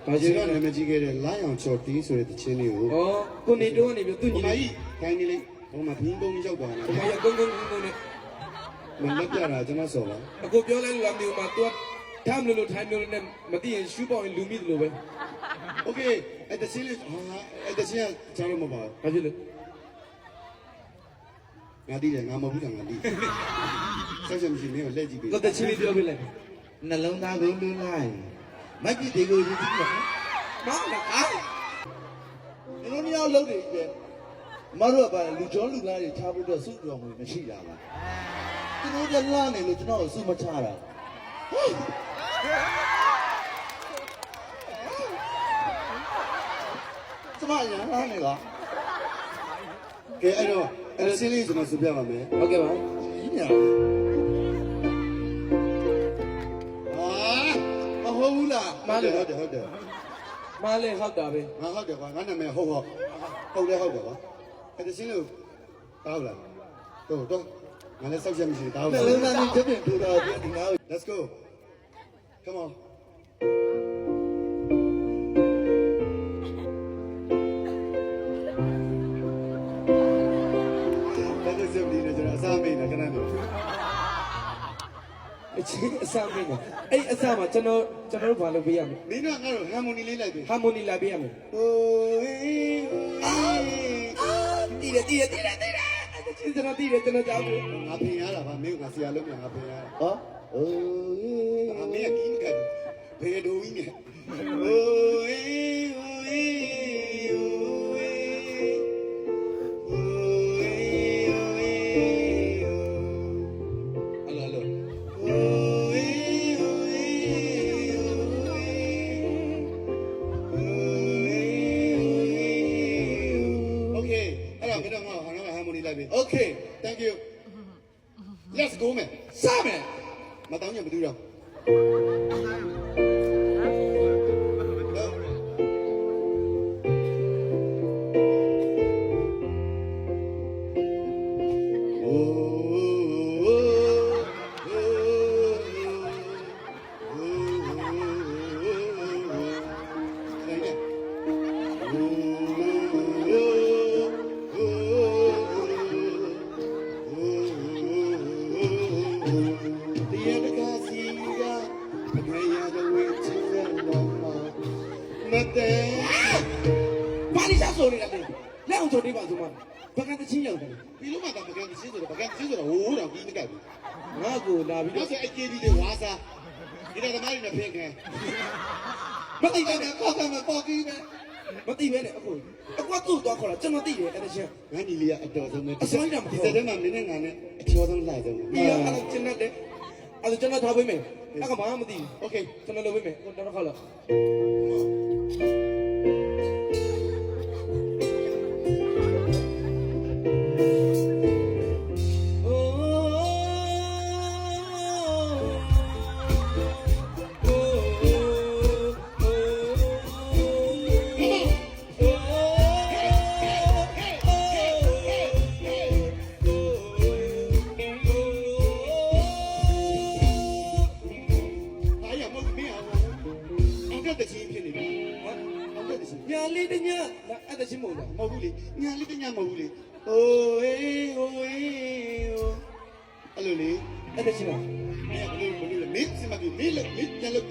ဘာကြီးကနာမည်ကြီးခဲ့တဲ့လိုင်းအောင်ချော်တီးဆိုတဲ့တခြင်းလေးကိုကိုနေတော့ကနေပြီးသူညီလေးခိုင်းနေလေးဟိုမှာဘင်းကုန်းရောက်သွားတာဟိုမှာကုန်းနဲ့မလက်ပြတာကျွန်တော်ဆော်ပါအခုပြောလိုက်လို့လားမျိုးမှာသူကထားမလို့ထိုင်မျိုးနဲ့မသိရင်ရှူးပေါင်ရင်လူမိတယ်လို့ပဲโอเคအဲ့တခြင်းလေးအဲ့တခြင်းကကျွန်တော်မပါဘာဖြစ်လဲငါတည်တယ်ငါမဟုတ်ဘူးငါတည်ဆက်ချက်မရှိမင်းကိုလက်ကြည့်ပေးတော့တခြင်းလေးပြောပြလိုက်နှလုံးသားကိုလွှလိုက်မက်ကြီးတွေကိုယူကြည့်ပါမောင်လားအားဒီလိုမျိုးလုပ်နေတယ်မတို့ကပါလူကျော်လူသားတွေထားဖို့တော့စုတော်မှုမရှိတာပါသူတို့ကလာနေလို့ကျွန်တော်ကိုစုမချတာကျမရဟန်းနေလားကဲအဲ့တော့အဲ့ဒီလေးကျွန်တော်စပြပါမယ်ဟုတ်ကဲ့ပါကြီးညာမဟုတ်ဘူးလားဟုတ်တယ်မားလဲဟုတ်တာပဲငါဟုတ်တယ်ကွာငါနာမည်ဟုတ်လဲဟုတ်တယ်ကွာအဲ့ဒီလေးကိုတောက်လာတော့ငါလည်းစောက်ချက်မရှိတောက်လာနှလုံးသားနဲ့ချက်ပြင်ထူတာပြောဒီငါ Let's go come onအစားမေးနေခဏနေအချင်းအစားမေးနေအဲ့အစားမှာကျွန်တော်တို့ဘာလုပ်ပေးရမလဲမင်းကငါတို့ဟာမိုနီလေးလိုက်ပြီဟာမိုနီလာပေးရမယ်ဟိုတီးတယ်အဲ့ချင်းကျွန်တော်တီးတယ်ကျွန်တော်ကြောက်တယ်ငါဖင်ရတာပါမင်းကဆရာလုံးငါဖင်ရတာဟောအမေကကြီးကဘယ်လိုကြီးနေOkay, thank you. Let's go, man. Simon! မတောင်းညမတူတော့ဘာလို့စားဆိုနေတာလဲလက်အောင်ဆိုနေပါဆိုမှဘကန်တချင်းရောက်တယ်ပြီးလို့မှတော့ဘကန်တချင်းဆိုတော့ဘကန်တချင်းဆိုတော့ဟိုးတော့ပြီးမကတ်ဘူးငါကိုလာပြီးတော့ဆိုအကျေးဒီဝါစားဒီတော့သမားတွေနဲ့ဖင်ခံမသိတယ်ကောက်ကမပေါ်ကြီးပဲမသိပဲနဲ့အခုသူ့တော့ခေါ်တာကျွန်တော်သိတယ်အဲ့ဒါချင်းငါညီလေးကအတော်ဆုံးပဲအစိုးရမှာဒီစက်ထဲမှာမင်းနဲ့ငါနဲ့အချောဆုံးလိုက်ဆုံးဒီအဲ့ဒါကျွန်တော်တဲ့အဲ့ဒါကျွန်တော်ထားပေးမယ်အဲ့ကဘာမှမသိဘူးโอเคကျွန်တော်လုပ်ပေးမယ်တော်တော်ခါလာညာလေးတညာအဲ့ဒါချင်းမဟုတ်လားမဟုတ်ဘူးလေညာလေးတညာမဟုတ်ဘူးလေဟိုအေးအဲ့လိုလေအဲ့ဒါချင်းလားဘယ်လိုမင်းစမကြီးမင်းပြန်လို့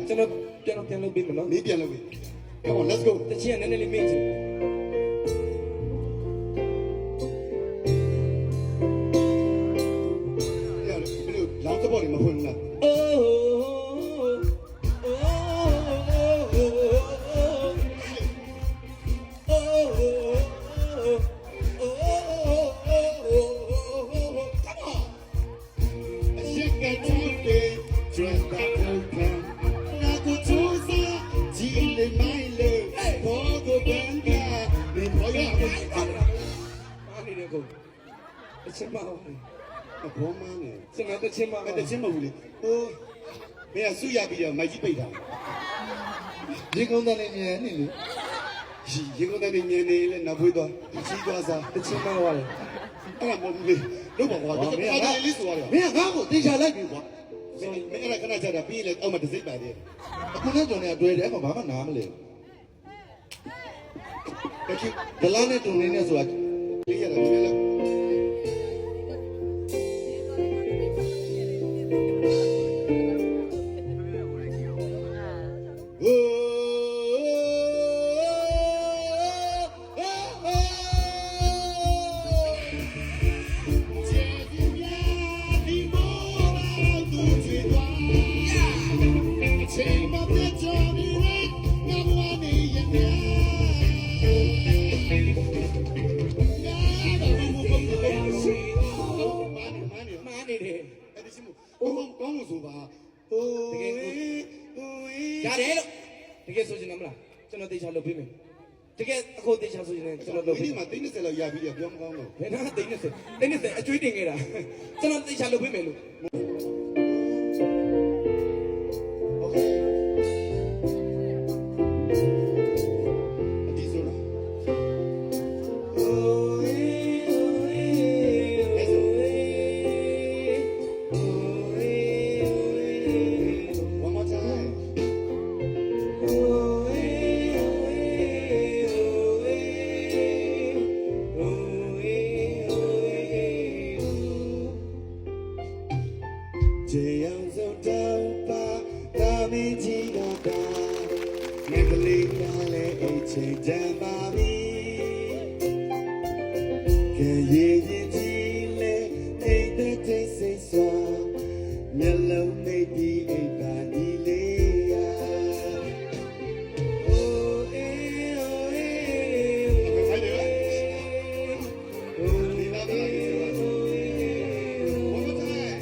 ကျွန်တော်ပြန်လုပ်ပေးမယ်နော်မင်းပြန်လို့ပြီ Come on let's go တချင်းကနည်းနည်းလေးမေ့ချင်ဘယ်လိုလောင်းတော့မဖွင့်ဘူးလားအချင်းမဟုတ်အဘောမန်းနေကျွန်တော်တချင်းမတချင်းမဟုတ်လေဟိုမင်းကစုရပြီးတော့မိုက်ကြီးပိတ်တာရေကုန်းတဲ့နေနေလေရေကုန်းတဲ့နေနေလေနောက်ဖွေးသွားစီးသွားစားတချင်းမဟုတ်လေအဲ့ဒါမဟုတ်ဘူးလေလို့ပါကွာမင်းကလေးဆိုရတယ်မင်းကငါ့ကိုတေချာလိုက်ပြီကွာရ မင်းအဲ့ဒါခဏချတာပြီးလေအောက်မှာတစ်စိတ်ပါသေး အခုနဲ့ကျွန်တော်တွဲတယ်အဲ့မှာဘာမှနားမလဲ တချို့ ဒလားနဲ့တုံနေနဲ့ဆိုတာ လေးရတာဒီလိုโอ้မားနေတယ် အဲ့ဒီရှိမို့ကောင်းလို့ဆိုပါဟိုးဟိုး ရတယ်လို့တကယ်ဆိုချင်တယ်မလားကျွန်တော်တေချာလုပ်ပေးမယ်တကယ်အခုတေချာဆိုချင်တယ်ကျွန်တော်လုပ် ဒီ ပေး မှာသိနေစလောက်ရပြီးပြောမကောင်းတော့ ဘယ်နာတိတ်နေစအကျွေးတင်ခဲ့တာကျွန်တော်တေချာလုပ်ပေးမယ်လို့ โอเคအဒီဆိုလား One more time. Jayang so down pa dami ji ga da Nekali na le ai chai dan ba mi Ke ye yin ji le ai da tai sai swa Nyal long nei di ai ba ni le ya Oh eh oh eh oh eh Ni na ba One more time.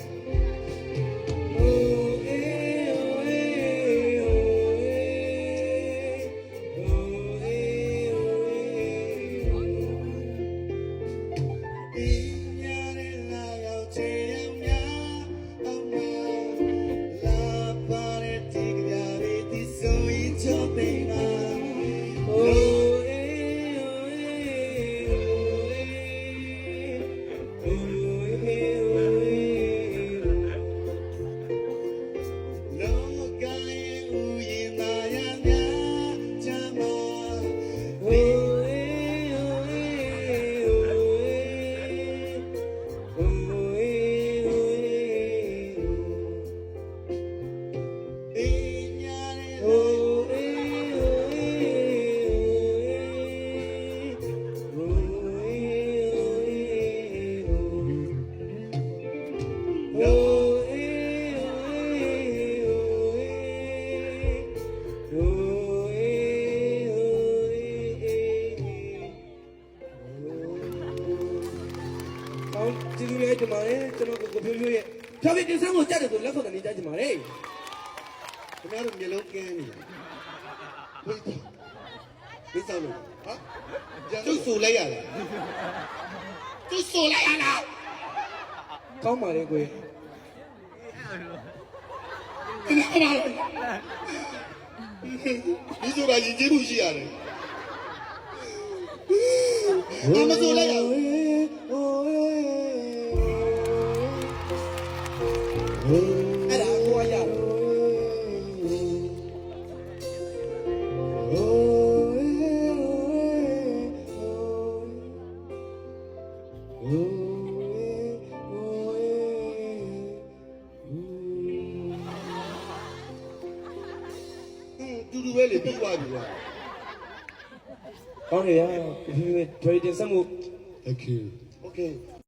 ကျေးဇူးများတင်ပါတယ်ကျွန်တော်ကိုဖြိုးဖြိုးရဲ့ဖြောပြတင်ဆန်းကိုကြက်တယ်ဆိုလက်ခုပ်တည်းကြကြပါလေ ခင်ဗျားတို့မျိုးလုံးကန်းနေလားဘယ်ဆောင်လို့ဟာကျုပ်ဆိုလိုက်ရလားကျုပ်ဆိုလိုက်ရလား ကောင်းပါလေကိုယ် ခင်ဗျားပါလို့ဒီဆိုတာရင်ကျေးမှုရှိရတယ်အမဆိုလိုက်ရဟိုး အဲ့ဒါကိုရရတယ် တူတူပဲလေပြီးသွားပြီကွာ ကောင်းတယ်ဗျာဖြိုးဖြိုးရဲ့ဖြောပြတင်ဆန်းမှု Okay. Okay.